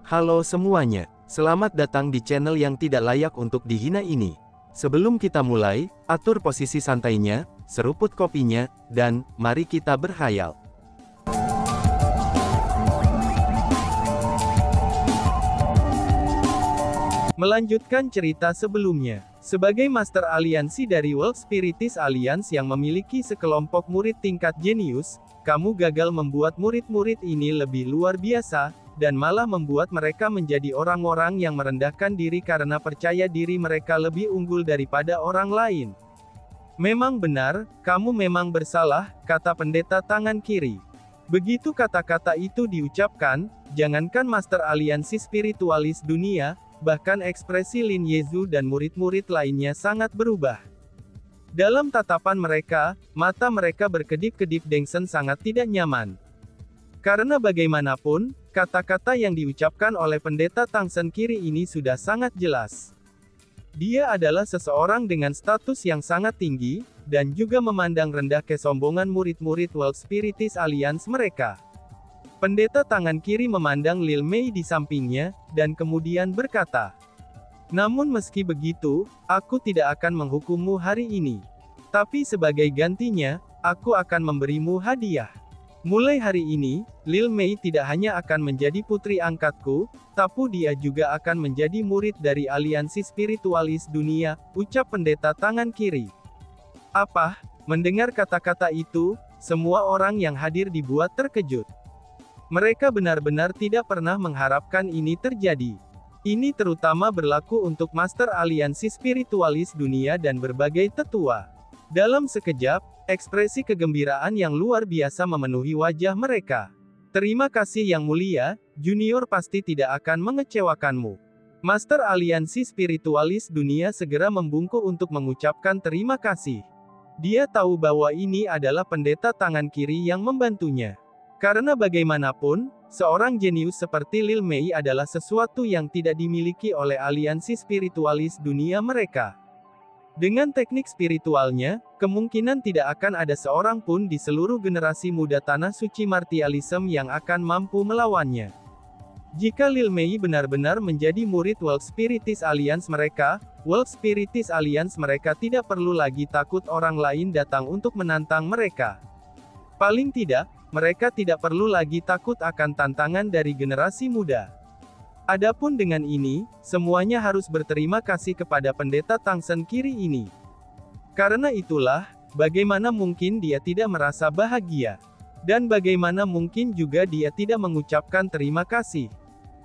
Halo semuanya, selamat datang di channel yang tidak layak untuk dihina ini. Sebelum kita mulai, atur posisi santainya, seruput kopinya, dan mari kita berkhayal. Melanjutkan cerita sebelumnya, sebagai Master Aliansi dari World Spiritis Alliance yang memiliki sekelompok murid tingkat jenius, kamu gagal membuat murid-murid ini lebih luar biasa, dan malah membuat mereka menjadi orang-orang yang merendahkan diri karena percaya diri mereka lebih unggul daripada orang lain. Memang benar, kamu memang bersalah, kata pendeta tangan kiri. Begitu kata-kata itu diucapkan, jangankan Master Aliansi Spiritualis Dunia, bahkan ekspresi Lin Yezu dan murid-murid lainnya sangat berubah. Dalam tatapan mereka, mata mereka berkedip-kedip Dengsen sangat tidak nyaman. Karena bagaimanapun, kata-kata yang diucapkan oleh pendeta Tangsen kiri ini sudah sangat jelas. Dia adalah seseorang dengan status yang sangat tinggi, dan juga memandang rendah kesombongan murid-murid World Spiritis Alliance mereka. Pendeta tangan kiri memandang Lil Mei di sampingnya, dan kemudian berkata, "Namun meski begitu, aku tidak akan menghukummu hari ini. Tapi sebagai gantinya, aku akan memberimu hadiah. Mulai hari ini, Lil Mei tidak hanya akan menjadi putri angkatku, tapi dia juga akan menjadi murid dari Aliansi Spiritualis Dunia," ucap pendeta tangan kiri. Apa? Mendengar kata-kata itu, semua orang yang hadir dibuat terkejut. Mereka benar-benar tidak pernah mengharapkan ini terjadi. Ini terutama berlaku untuk Master Aliansi Spiritualis Dunia dan berbagai tetua. Dalam sekejap, ekspresi kegembiraan yang luar biasa memenuhi wajah mereka. "Terima kasih Yang Mulia, Junior pasti tidak akan mengecewakanmu." Master Aliansi Spiritualis Dunia segera membungkuk untuk mengucapkan terima kasih. Dia tahu bahwa ini adalah pendeta tangan kiri yang membantunya. Karena bagaimanapun, seorang jenius seperti Lil Mei adalah sesuatu yang tidak dimiliki oleh Aliansi Spiritualis Dunia mereka. Dengan teknik spiritualnya, kemungkinan tidak akan ada seorang pun di seluruh generasi muda Tanah Suci Martialism yang akan mampu melawannya. Jika Lil Mei benar-benar menjadi murid World Spiritis Alliance mereka, tidak perlu lagi takut orang lain datang untuk menantang mereka. Paling tidak, mereka tidak perlu lagi takut akan tantangan dari generasi muda. Adapun dengan ini, semuanya harus berterima kasih kepada pendeta Tangsen kiri ini. Karena itulah, bagaimana mungkin dia tidak merasa bahagia? Dan bagaimana mungkin juga dia tidak mengucapkan terima kasih?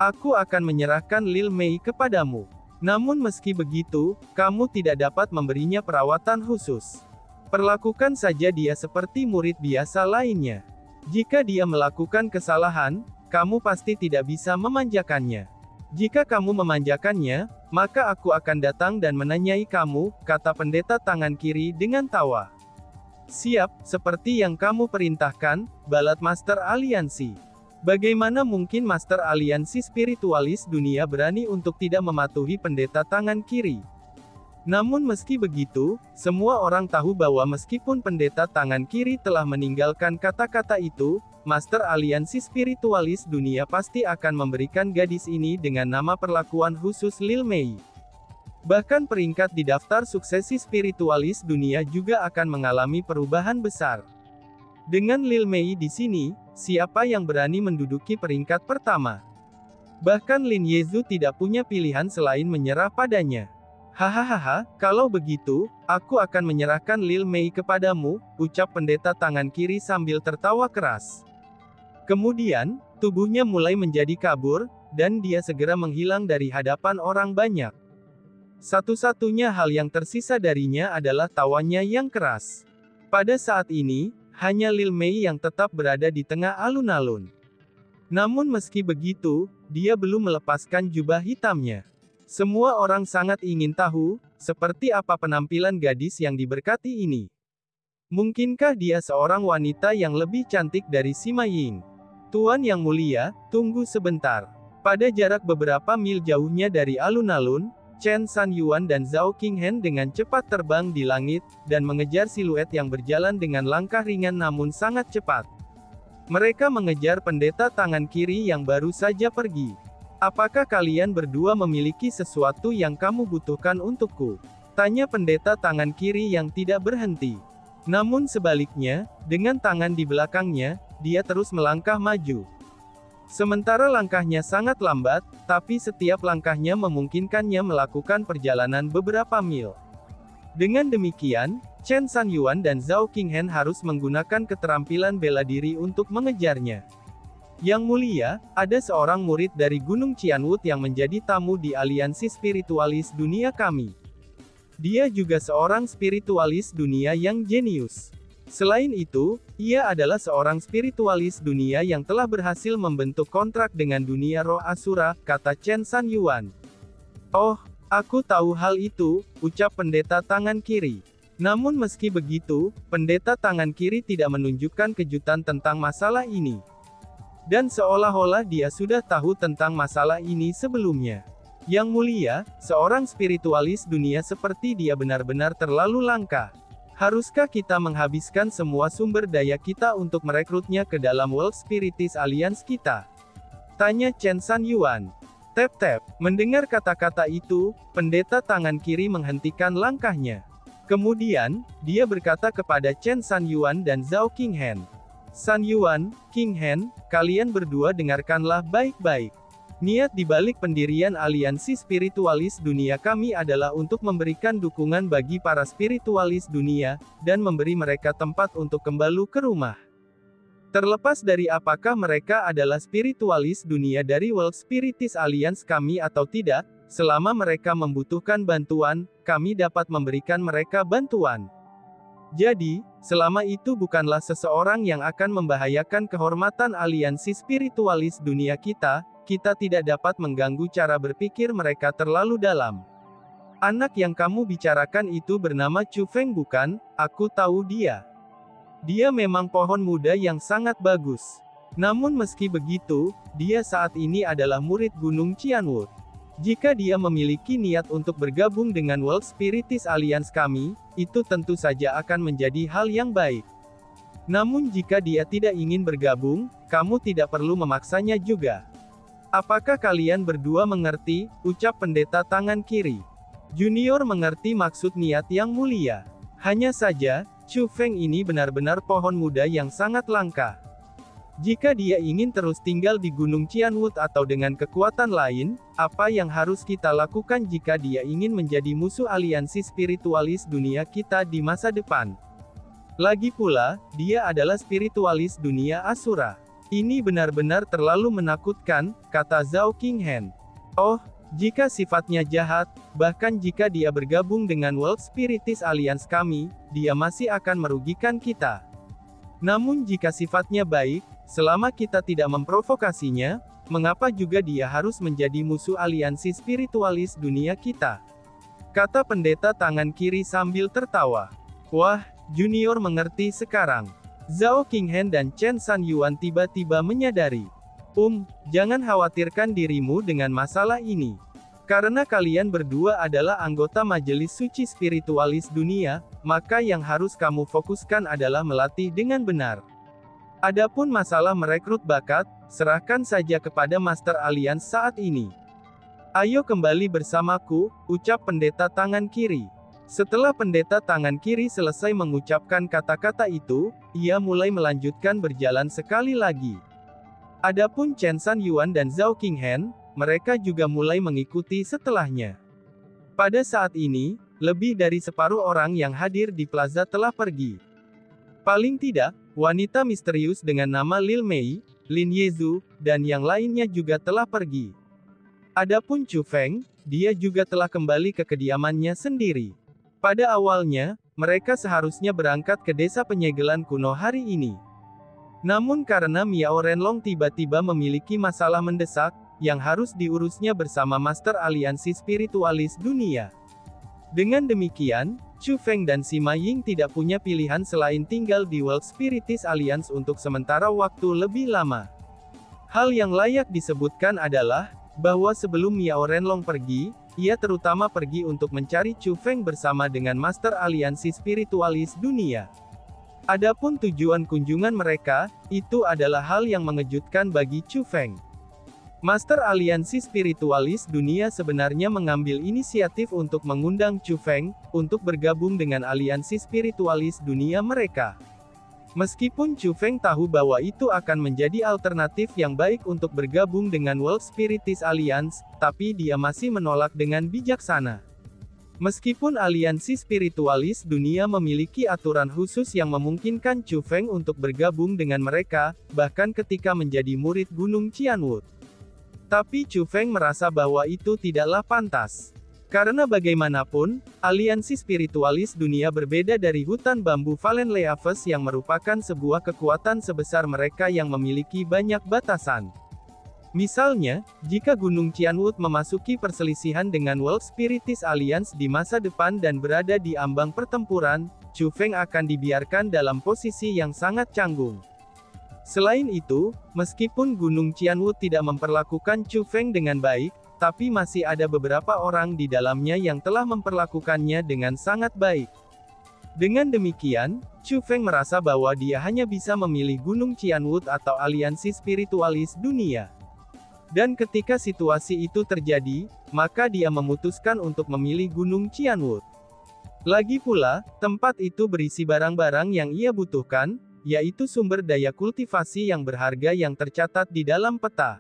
Aku akan menyerahkan Lil Mei kepadamu. Namun meski begitu, kamu tidak dapat memberinya perawatan khusus. Perlakukan saja dia seperti murid biasa lainnya. Jika dia melakukan kesalahan, kamu pasti tidak bisa memanjakannya. Jika kamu memanjakannya, maka aku akan datang dan menanyai kamu, kata pendeta tangan kiri dengan tawa. "Siap, seperti yang kamu perintahkan, Balat Master Aliansi." Bagaimana mungkin Master Aliansi Spiritualis Dunia berani untuk tidak mematuhi pendeta tangan kiri? Namun meski begitu, semua orang tahu bahwa meskipun pendeta tangan kiri telah meninggalkan kata-kata itu, Master Aliansi Spiritualis Dunia pasti akan memberikan gadis ini dengan nama perlakuan khusus Lil Mei. Bahkan peringkat di daftar suksesi Spiritualis Dunia juga akan mengalami perubahan besar. Dengan Lil Mei di sini, siapa yang berani menduduki peringkat pertama? Bahkan Lin Yezu tidak punya pilihan selain menyerah padanya. "Hahaha, kalau begitu, aku akan menyerahkan Lil Mei kepadamu," ucap pendeta tangan kiri sambil tertawa keras. Kemudian, tubuhnya mulai menjadi kabur, dan dia segera menghilang dari hadapan orang banyak. Satu-satunya hal yang tersisa darinya adalah tawanya yang keras. Pada saat ini, hanya Lil Mei yang tetap berada di tengah alun-alun. Namun meski begitu, dia belum melepaskan jubah hitamnya. Semua orang sangat ingin tahu, seperti apa penampilan gadis yang diberkati ini. Mungkinkah dia seorang wanita yang lebih cantik dari Sima Ying? "Tuan Yang Mulia, tunggu sebentar." Pada jarak beberapa mil jauhnya dari alun-alun, Chen San Yuan dan Zhao Qinghen dengan cepat terbang di langit, dan mengejar siluet yang berjalan dengan langkah ringan namun sangat cepat. Mereka mengejar pendeta tangan kiri yang baru saja pergi. Apakah kalian berdua memiliki sesuatu yang kamu butuhkan untukku? Tanya pendeta tangan kiri yang tidak berhenti. Namun sebaliknya, dengan tangan di belakangnya, dia terus melangkah maju. Sementara langkahnya sangat lambat, tapi setiap langkahnya memungkinkannya melakukan perjalanan beberapa mil. Dengan demikian, Chen Sanyuan dan Zhao Qinghen harus menggunakan keterampilan bela diri untuk mengejarnya. Yang mulia, ada seorang murid dari Gunung Qianwut yang menjadi tamu di aliansi spiritualis dunia kami. Dia juga seorang spiritualis dunia yang jenius. Selain itu, ia adalah seorang spiritualis dunia yang telah berhasil membentuk kontrak dengan dunia roh Asura, kata Chen Sanyuan. Oh, aku tahu hal itu, ucap pendeta tangan kiri. Namun meski begitu, pendeta tangan kiri tidak menunjukkan kejutan tentang masalah ini. Dan seolah-olah dia sudah tahu tentang masalah ini sebelumnya. Yang mulia, seorang spiritualis dunia seperti dia benar-benar terlalu langka. Haruskah kita menghabiskan semua sumber daya kita untuk merekrutnya ke dalam World Spiritis Alliance kita? Tanya Chen Sanyuan. Tap-tap. Mendengar kata-kata itu, pendeta tangan kiri menghentikan langkahnya. Kemudian, dia berkata kepada Chen Sanyuan dan Zhao Qinghen. Sanyuan, Qinghen, kalian berdua dengarkanlah baik-baik. Niat dibalik pendirian aliansi spiritualis dunia kami adalah untuk memberikan dukungan bagi para spiritualis dunia, dan memberi mereka tempat untuk kembali ke rumah. Terlepas dari apakah mereka adalah spiritualis dunia dari World Spiritis Alliance kami atau tidak, selama mereka membutuhkan bantuan, kami dapat memberikan mereka bantuan. Jadi, selama itu bukanlah seseorang yang akan membahayakan kehormatan aliansi spiritualis dunia kita, kita tidak dapat mengganggu cara berpikir mereka terlalu dalam. Anak yang kamu bicarakan itu bernama Chu Feng bukan? Aku tahu dia. Dia memang pohon muda yang sangat bagus. Namun meski begitu, dia saat ini adalah murid Gunung Qianwut. Jika dia memiliki niat untuk bergabung dengan World Spiritis Alliance kami, itu tentu saja akan menjadi hal yang baik. Namun jika dia tidak ingin bergabung, kamu tidak perlu memaksanya juga. Apakah kalian berdua mengerti? Ucap pendeta tangan kiri. Junior mengerti maksud niat yang mulia. Hanya saja, Chu Feng ini benar-benar pohon muda yang sangat langka. Jika dia ingin terus tinggal di Gunung Qianwut atau dengan kekuatan lain, apa yang harus kita lakukan jika dia ingin menjadi musuh aliansi spiritualis dunia kita di masa depan? Lagi pula, dia adalah spiritualis dunia Asura. Ini benar-benar terlalu menakutkan, kata Zhao Qinghen. Oh, jika sifatnya jahat, bahkan jika dia bergabung dengan World Spiritis Alliance kami, dia masih akan merugikan kita. Namun jika sifatnya baik, selama kita tidak memprovokasinya, mengapa juga dia harus menjadi musuh aliansi spiritualis dunia kita? Kata pendeta tangan kiri sambil tertawa. Wah, Junior mengerti sekarang. Zhao Qinghen dan Chen Sanyuan tiba-tiba menyadari. Jangan khawatirkan dirimu dengan masalah ini. Karena kalian berdua adalah anggota majelis suci spiritualis dunia, maka yang harus kamu fokuskan adalah melatih dengan benar. Adapun masalah merekrut bakat, serahkan saja kepada Master Alliance saat ini. Ayo kembali bersamaku, ucap pendeta tangan kiri. Setelah pendeta tangan kiri selesai mengucapkan kata-kata itu, ia mulai melanjutkan berjalan sekali lagi. Adapun Chen Sanyuan dan Zhao Qinghen, mereka juga mulai mengikuti setelahnya. Pada saat ini, lebih dari separuh orang yang hadir di plaza telah pergi. Paling tidak, wanita misterius dengan nama Lil Mei, Lin Yezu, dan yang lainnya juga telah pergi. Adapun Chu Feng, dia juga telah kembali ke kediamannya sendiri. Pada awalnya, mereka seharusnya berangkat ke desa penyegelan kuno hari ini. Namun karena Miao Renlong tiba-tiba memiliki masalah mendesak, yang harus diurusnya bersama Master Aliansi Spiritualis Dunia. Dengan demikian, Chu Feng dan Sima Ying tidak punya pilihan selain tinggal di World Spiritis Alliance untuk sementara waktu lebih lama. Hal yang layak disebutkan adalah, bahwa sebelum Miao Renlong pergi, ia terutama pergi untuk mencari Chu Feng bersama dengan Master Aliansi Spiritualis Dunia. Adapun tujuan kunjungan mereka, itu adalah hal yang mengejutkan bagi Chu Feng. Master Aliansi Spiritualis Dunia sebenarnya mengambil inisiatif untuk mengundang Chu Feng untuk bergabung dengan aliansi spiritualis dunia mereka. Meskipun Chu Feng tahu bahwa itu akan menjadi alternatif yang baik untuk bergabung dengan World Spiritist Alliance, tapi dia masih menolak dengan bijaksana. Meskipun aliansi spiritualis dunia memiliki aturan khusus yang memungkinkan Chu Feng untuk bergabung dengan mereka, bahkan ketika menjadi murid Gunung Qianwu. Tapi Chu Feng merasa bahwa itu tidaklah pantas. Karena bagaimanapun, aliansi spiritualis dunia berbeda dari hutan bambu Valen Leaves yang merupakan sebuah kekuatan sebesar mereka yang memiliki banyak batasan. Misalnya, jika Gunung Qianwu memasuki perselisihan dengan World Spiritist Alliance di masa depan dan berada di ambang pertempuran, Chu Feng akan dibiarkan dalam posisi yang sangat canggung. Selain itu, meskipun Gunung Qianwu tidak memperlakukan Chu Feng dengan baik, tapi masih ada beberapa orang di dalamnya yang telah memperlakukannya dengan sangat baik. Dengan demikian, Chu Feng merasa bahwa dia hanya bisa memilih Gunung Qianwu atau aliansi spiritualis dunia. Dan ketika situasi itu terjadi, maka dia memutuskan untuk memilih Gunung Qianwu. Lagi pula, tempat itu berisi barang-barang yang ia butuhkan, yaitu sumber daya kultivasi yang berharga yang tercatat di dalam peta.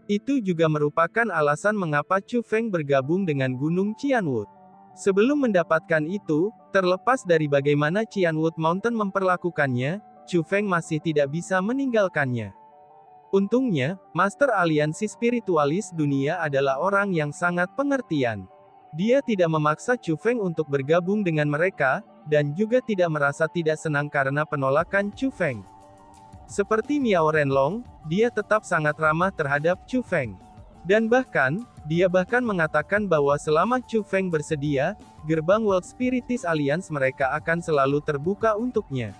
Itu juga merupakan alasan mengapa Chu Feng bergabung dengan Gunung Qianwu. Sebelum mendapatkan itu, terlepas dari bagaimana Qianwu Mountain memperlakukannya, Chu Feng masih tidak bisa meninggalkannya. Untungnya, Master Aliansi Spiritualis Dunia adalah orang yang sangat pengertian. Dia tidak memaksa Chu Feng untuk bergabung dengan mereka, dan juga tidak merasa tidak senang karena penolakan Chu Feng. Seperti Miao Renlong, dia tetap sangat ramah terhadap Chu Feng. Dan bahkan, dia mengatakan bahwa selama Chu Feng bersedia, gerbang World Spiritist Alliance mereka akan selalu terbuka untuknya.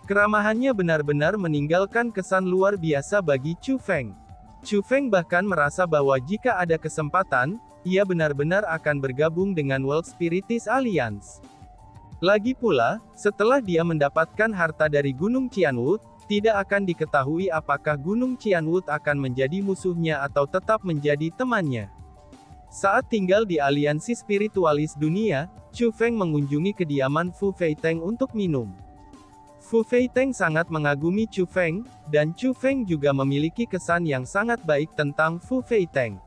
Keramahannya benar-benar meninggalkan kesan luar biasa bagi Chu Feng. Chu Feng bahkan merasa bahwa jika ada kesempatan, ia benar-benar akan bergabung dengan World Spiritist Alliance. Lagi pula, setelah dia mendapatkan harta dari Gunung Qianwu, tidak akan diketahui apakah Gunung Qianwu akan menjadi musuhnya atau tetap menjadi temannya. Saat tinggal di aliansi spiritualis dunia, Chu Feng mengunjungi kediaman Fu Feiteng untuk minum. Fu Feiteng sangat mengagumi Chu Feng, dan Chu Feng juga memiliki kesan yang sangat baik tentang Fu Feiteng.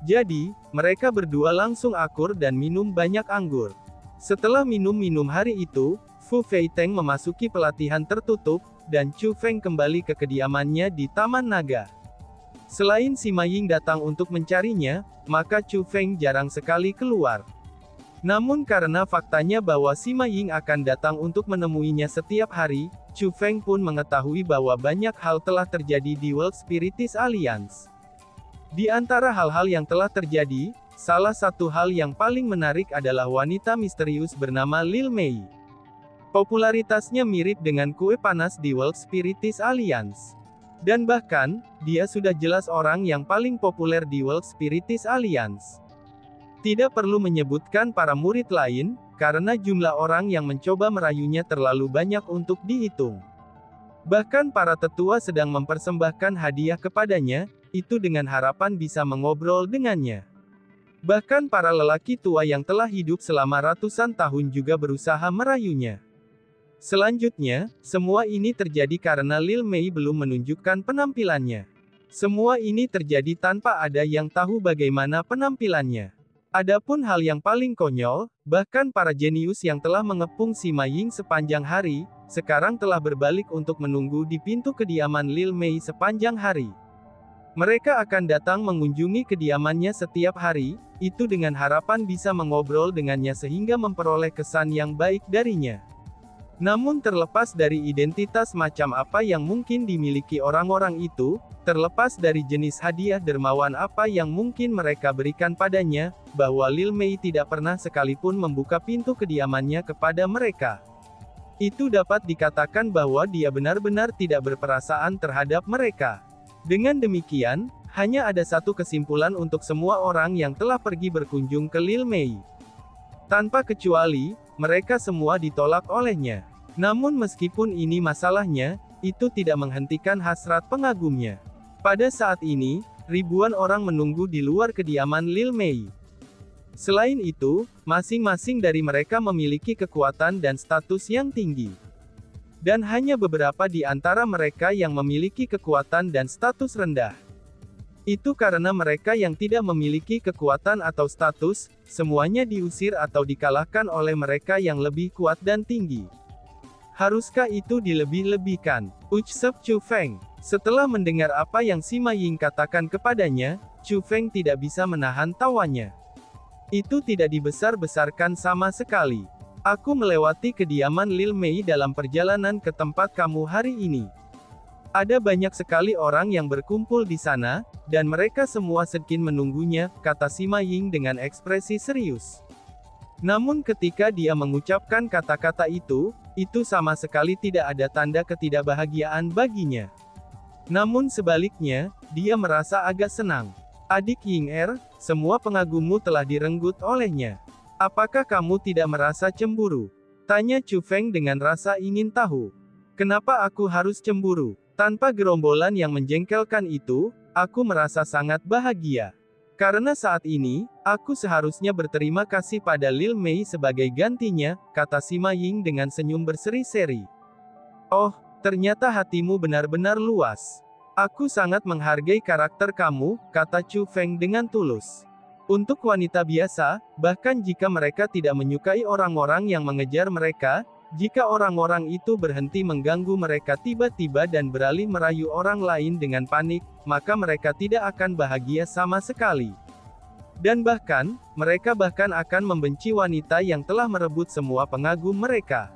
Jadi, mereka berdua langsung akur dan minum banyak anggur. Setelah minum-minum hari itu, Fu Feiteng memasuki pelatihan tertutup, dan Chu Feng kembali ke kediamannya di Taman Naga. Selain Sima Ying datang untuk mencarinya, maka Chu Feng jarang sekali keluar. Namun karena faktanya bahwa Sima Ying akan datang untuk menemuinya setiap hari, Chu Feng pun mengetahui bahwa banyak hal telah terjadi di World Spiritist Alliance. Di antara hal-hal yang telah terjadi, salah satu hal yang paling menarik adalah wanita misterius bernama Lil Mei. Popularitasnya mirip dengan kue panas di World Spiritist Alliance. Dan bahkan, dia sudah jelas orang yang paling populer di World Spiritist Alliance. Tidak perlu menyebutkan para murid lain, karena jumlah orang yang mencoba merayunya terlalu banyak untuk dihitung. Bahkan para tetua sedang mempersembahkan hadiah kepadanya, itu dengan harapan bisa mengobrol dengannya. Bahkan para lelaki tua yang telah hidup selama ratusan tahun juga berusaha merayunya. Selanjutnya, semua ini terjadi karena Lil Mei belum menunjukkan penampilannya. Semua ini terjadi tanpa ada yang tahu bagaimana penampilannya. Adapun hal yang paling konyol, bahkan para jenius yang telah mengepung Sima Ying sepanjang hari, sekarang telah berbalik untuk menunggu di pintu kediaman Lil Mei sepanjang hari. Mereka akan datang mengunjungi kediamannya setiap hari, itu dengan harapan bisa mengobrol dengannya sehingga memperoleh kesan yang baik darinya. Namun terlepas dari identitas macam apa yang mungkin dimiliki orang-orang itu, terlepas dari jenis hadiah dermawan apa yang mungkin mereka berikan padanya, bahwa Lil Mei tidak pernah sekalipun membuka pintu kediamannya kepada mereka. Itu dapat dikatakan bahwa dia benar-benar tidak berperasaan terhadap mereka. Dengan demikian, hanya ada satu kesimpulan untuk semua orang yang telah pergi berkunjung ke Lil Mei. Tanpa kecuali, mereka semua ditolak olehnya. Namun meskipun ini masalahnya, itu tidak menghentikan hasrat pengagumnya. Pada saat ini, ribuan orang menunggu di luar kediaman Lil Mei. Selain itu, masing-masing dari mereka memiliki kekuatan dan status yang tinggi. Dan hanya beberapa di antara mereka yang memiliki kekuatan dan status rendah. Itu karena mereka yang tidak memiliki kekuatan atau status, semuanya diusir atau dikalahkan oleh mereka yang lebih kuat dan tinggi. Haruskah itu dilebih-lebihkan? Ucap Chu Feng. Setelah mendengar apa yang Sima Ying katakan kepadanya, Chu Feng tidak bisa menahan tawanya. Itu tidak dibesar-besarkan sama sekali. Aku melewati kediaman Lil Mei dalam perjalanan ke tempat kamu hari ini. Ada banyak sekali orang yang berkumpul di sana, dan mereka semua sedikit menunggunya, kata Sima Ying dengan ekspresi serius. Namun ketika dia mengucapkan kata-kata itu sama sekali tidak ada tanda ketidakbahagiaan baginya. Namun sebaliknya, dia merasa agak senang. Adik Ying semua pengagummu telah direnggut olehnya. Apakah kamu tidak merasa cemburu? Tanya Chu Feng dengan rasa ingin tahu. Kenapa aku harus cemburu? Tanpa gerombolan yang menjengkelkan itu, aku merasa sangat bahagia. Karena saat ini, aku seharusnya berterima kasih pada Lil Mei sebagai gantinya, kata Sima Ying dengan senyum berseri-seri. Oh, ternyata hatimu benar-benar luas. Aku sangat menghargai karakter kamu, kata Chu Feng dengan tulus. Untuk wanita biasa, bahkan jika mereka tidak menyukai orang-orang yang mengejar mereka, jika orang-orang itu berhenti mengganggu mereka tiba-tiba dan beralih merayu orang lain dengan panik, maka mereka tidak akan bahagia sama sekali. Dan bahkan, mereka bahkan akan membenci wanita yang telah merebut semua pengagum mereka.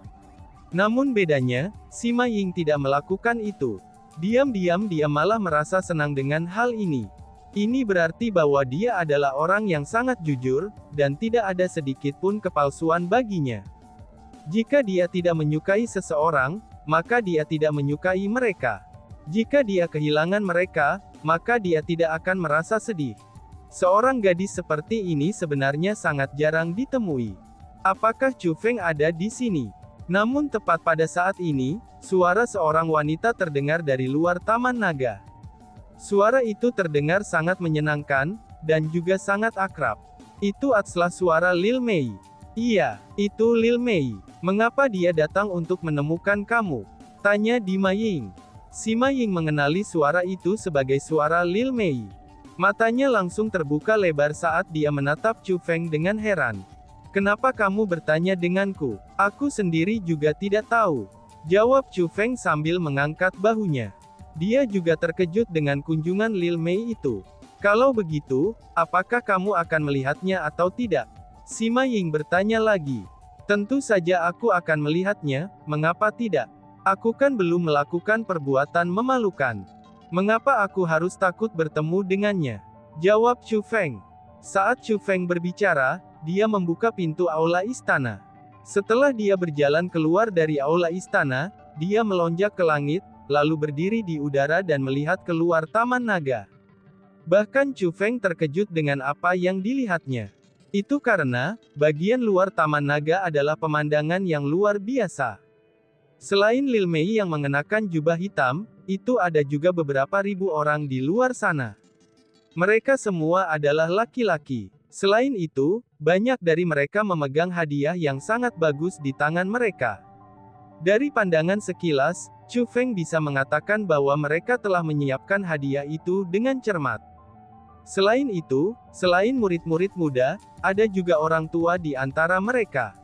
Namun bedanya, Sima Ying tidak melakukan itu. Diam-diam dia malah merasa senang dengan hal ini. Ini berarti bahwa dia adalah orang yang sangat jujur, dan tidak ada sedikit pun kepalsuan baginya. Jika dia tidak menyukai seseorang, maka dia tidak menyukai mereka. Jika dia kehilangan mereka, maka dia tidak akan merasa sedih. Seorang gadis seperti ini sebenarnya sangat jarang ditemui. Apakah Chu Feng ada di sini? Namun tepat pada saat ini, suara seorang wanita terdengar dari luar Taman Naga. Suara itu terdengar sangat menyenangkan, dan juga sangat akrab. Itu adalah suara Lil Mei. Iya, itu Lil Mei. Mengapa dia datang untuk menemukan kamu? Tanya Sima Ying. Sima Ying mengenali suara itu sebagai suara Lil Mei. Matanya langsung terbuka lebar saat dia menatap Chu Feng dengan heran. Kenapa kamu bertanya denganku? Aku sendiri juga tidak tahu. Jawab Chu Feng sambil mengangkat bahunya. Dia juga terkejut dengan kunjungan Lil Mei itu. Kalau begitu, apakah kamu akan melihatnya atau tidak? Sima Ying bertanya lagi. Tentu saja aku akan melihatnya, mengapa tidak? Aku kan belum melakukan perbuatan memalukan. Mengapa aku harus takut bertemu dengannya? Jawab Chu Feng. Saat Chu Feng berbicara, dia membuka pintu aula istana. Setelah dia berjalan keluar dari aula istana, dia melonjak ke langit, lalu berdiri di udara dan melihat keluar Taman Naga. Bahkan Chu Feng terkejut dengan apa yang dilihatnya. Itu karena, bagian luar Taman Naga adalah pemandangan yang luar biasa. Selain Lil Mei yang mengenakan jubah hitam, itu ada juga beberapa ribu orang di luar sana. Mereka semua adalah laki-laki. Selain itu, banyak dari mereka memegang hadiah yang sangat bagus di tangan mereka. Dari pandangan sekilas, Chu Feng bisa mengatakan bahwa mereka telah menyiapkan hadiah itu dengan cermat. Selain itu, selain murid-murid muda, ada juga orang tua di antara mereka.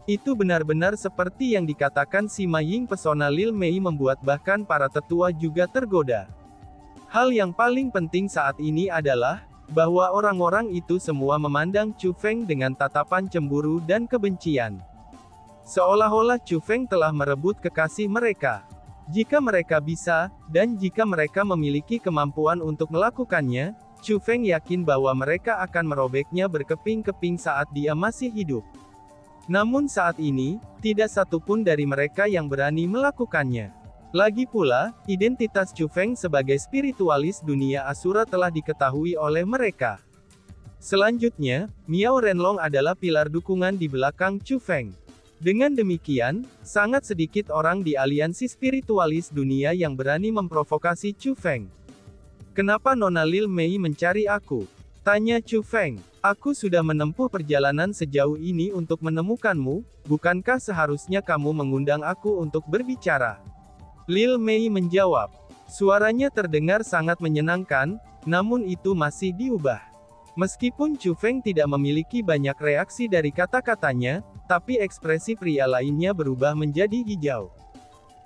Itu benar-benar seperti yang dikatakan Sima Ying, pesona Lil Mei membuat bahkan para tetua juga tergoda. Hal yang paling penting saat ini adalah, bahwa orang-orang itu semua memandang Chu Feng dengan tatapan cemburu dan kebencian. Seolah-olah Chu Feng telah merebut kekasih mereka. Jika mereka bisa, dan jika mereka memiliki kemampuan untuk melakukannya, Chu Feng yakin bahwa mereka akan merobeknya berkeping-keping saat dia masih hidup. Namun saat ini, tidak satupun dari mereka yang berani melakukannya. Lagi pula, identitas Chu Feng sebagai spiritualis dunia Asura telah diketahui oleh mereka. Selanjutnya, Miao Renlong adalah pilar dukungan di belakang Chu Feng. Dengan demikian, sangat sedikit orang di aliansi spiritualis dunia yang berani memprovokasi Chu Feng. Kenapa Nona Lil Mei mencari aku? Tanya Chu Feng. Aku sudah menempuh perjalanan sejauh ini untuk menemukanmu, bukankah seharusnya kamu mengundang aku untuk berbicara? Lil Mei menjawab. Suaranya terdengar sangat menyenangkan, namun itu masih diubah. Meskipun Chu Feng tidak memiliki banyak reaksi dari kata-katanya, tapi ekspresi pria lainnya berubah menjadi hijau.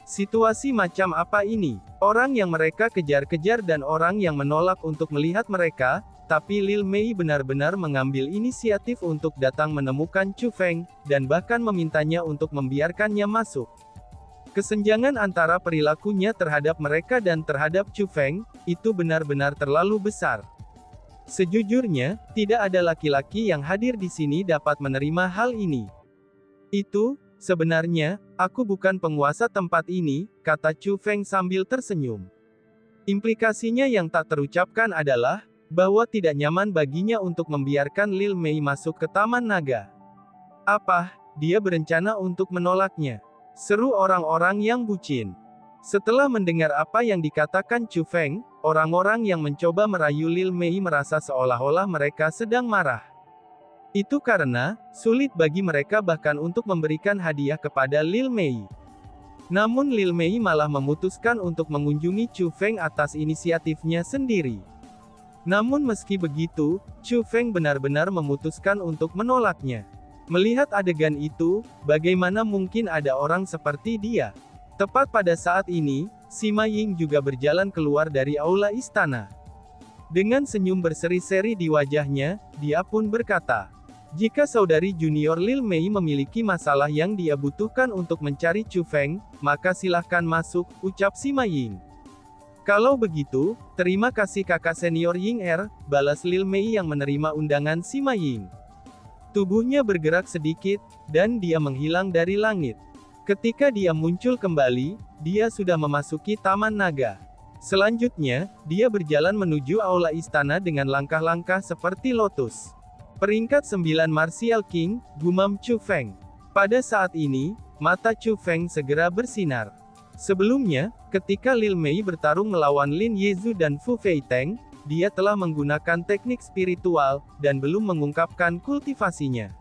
Situasi macam apa ini? Orang yang mereka kejar-kejar dan orang yang menolak untuk melihat mereka, tapi Lil Mei benar-benar mengambil inisiatif untuk datang menemukan Chu Feng, dan bahkan memintanya untuk membiarkannya masuk. Kesenjangan antara perilakunya terhadap mereka dan terhadap Chu Feng, itu benar-benar terlalu besar. Sejujurnya, tidak ada laki-laki yang hadir di sini dapat menerima hal ini. Sebenarnya, aku bukan penguasa tempat ini, kata Chu Feng sambil tersenyum. Implikasinya yang tak terucapkan adalah, bahwa tidak nyaman baginya untuk membiarkan Lil Mei masuk ke Taman Naga. Apa, dia berencana untuk menolaknya? Seru orang-orang yang bucin. Setelah mendengar apa yang dikatakan Chu Feng, orang-orang yang mencoba merayu Lil Mei merasa seolah-olah mereka sedang marah. Itu karena, sulit bagi mereka bahkan untuk memberikan hadiah kepada Lil Mei. Namun Lil Mei malah memutuskan untuk mengunjungi Chu Feng atas inisiatifnya sendiri. Namun meski begitu, Chu Feng benar-benar memutuskan untuk menolaknya. Melihat adegan itu, bagaimana mungkin ada orang seperti dia? Tepat pada saat ini, Sima Ying juga berjalan keluar dari aula istana. Dengan senyum berseri-seri di wajahnya, dia pun berkata, jika saudari junior Lil Mei memiliki masalah yang dia butuhkan untuk mencari Chu Feng, maka silahkan masuk, ucap Sima Ying. Kalau begitu, terima kasih kakak senior Ying Er, balas Lil Mei yang menerima undangan Sima Ying. Tubuhnya bergerak sedikit, dan dia menghilang dari langit. Ketika dia muncul kembali, dia sudah memasuki Taman Naga. Selanjutnya, dia berjalan menuju aula istana dengan langkah-langkah seperti lotus. Peringkat 9 Martial King, gumam Chu Feng. Pada saat ini, mata Chu Feng segera bersinar. Sebelumnya, ketika Lil Mei bertarung melawan Lin Yezu dan Fu Feiteng, dia telah menggunakan teknik spiritual, dan belum mengungkapkan kultivasinya.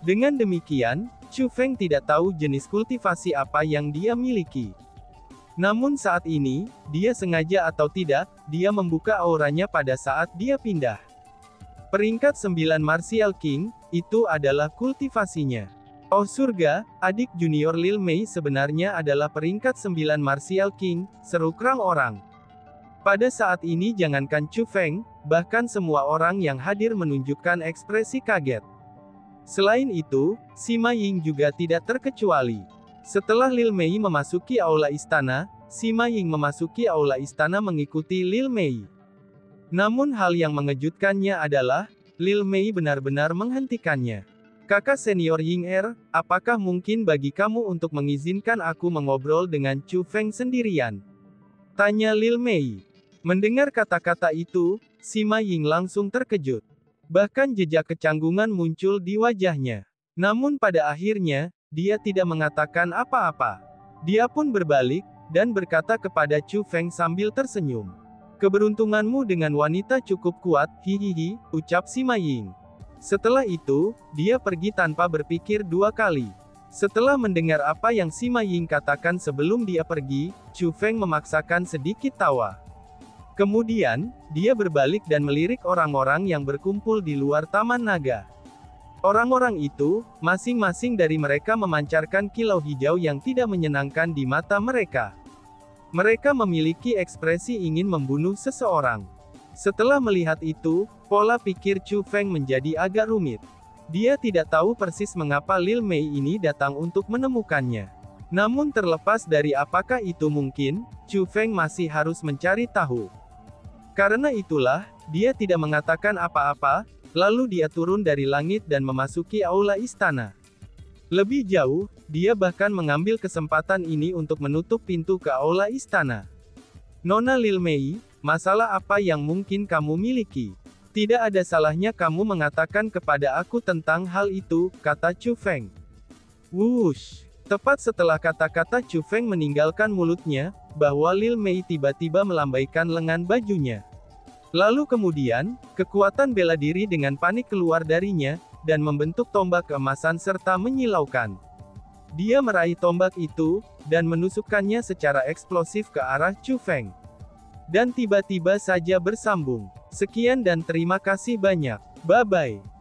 Dengan demikian, Chu Feng tidak tahu jenis kultivasi apa yang dia miliki. Namun saat ini, dia sengaja atau tidak, dia membuka auranya pada saat dia pindah. Peringkat 9 Martial King, itu adalah kultivasinya. Oh surga, adik junior Lil Mei sebenarnya adalah peringkat 9 Martial King, seru kerang orang. Pada saat ini jangankan Chu Feng, bahkan semua orang yang hadir menunjukkan ekspresi kaget. Selain itu, Sima Ying juga tidak terkecuali. Setelah Lil Mei memasuki aula istana, Sima Ying memasuki aula istana mengikuti Lil Mei. Namun hal yang mengejutkannya adalah, Lil Mei benar-benar menghentikannya. Kakak senior Ying Er, apakah mungkin bagi kamu untuk mengizinkan aku mengobrol dengan Chu Feng sendirian? Tanya Lil Mei. Mendengar kata-kata itu, Sima Ying langsung terkejut. Bahkan jejak kecanggungan muncul di wajahnya. Namun pada akhirnya, dia tidak mengatakan apa-apa. Dia pun berbalik, dan berkata kepada Chu Feng sambil tersenyum. Keberuntunganmu dengan wanita cukup kuat, hihihi, ucap Sima Ying. Setelah itu, dia pergi tanpa berpikir dua kali. Setelah mendengar apa yang Sima Ying katakan sebelum dia pergi, Chu Feng memaksakan sedikit tawa. Kemudian, dia berbalik dan melirik orang-orang yang berkumpul di luar Taman Naga. Orang-orang itu, masing-masing dari mereka memancarkan kilau hijau yang tidak menyenangkan di mata mereka. Mereka memiliki ekspresi ingin membunuh seseorang. Setelah melihat itu, pola pikir Chu Feng menjadi agak rumit. Dia tidak tahu persis mengapa Lil Mei ini datang untuk menemukannya. Namun terlepas dari apakah itu mungkin, Chu Feng masih harus mencari tahu. Karena itulah, dia tidak mengatakan apa-apa, lalu dia turun dari langit dan memasuki aula istana. Lebih jauh, dia bahkan mengambil kesempatan ini untuk menutup pintu ke aula istana. Nona Lil Mei, masalah apa yang mungkin kamu miliki? Tidak ada salahnya kamu mengatakan kepada aku tentang hal itu, kata Chu Feng. Wush! Tepat setelah kata-kata Chu Feng meninggalkan mulutnya, bahwa Lil Mei tiba-tiba melambaikan lengan bajunya. Lalu kemudian, kekuatan bela diri dengan panik keluar darinya, dan membentuk tombak keemasan serta menyilaukan. Dia meraih tombak itu, dan menusukkannya secara eksplosif ke arah Chu Feng. Dan tiba-tiba saja bersambung. Sekian dan terima kasih banyak. Bye-bye.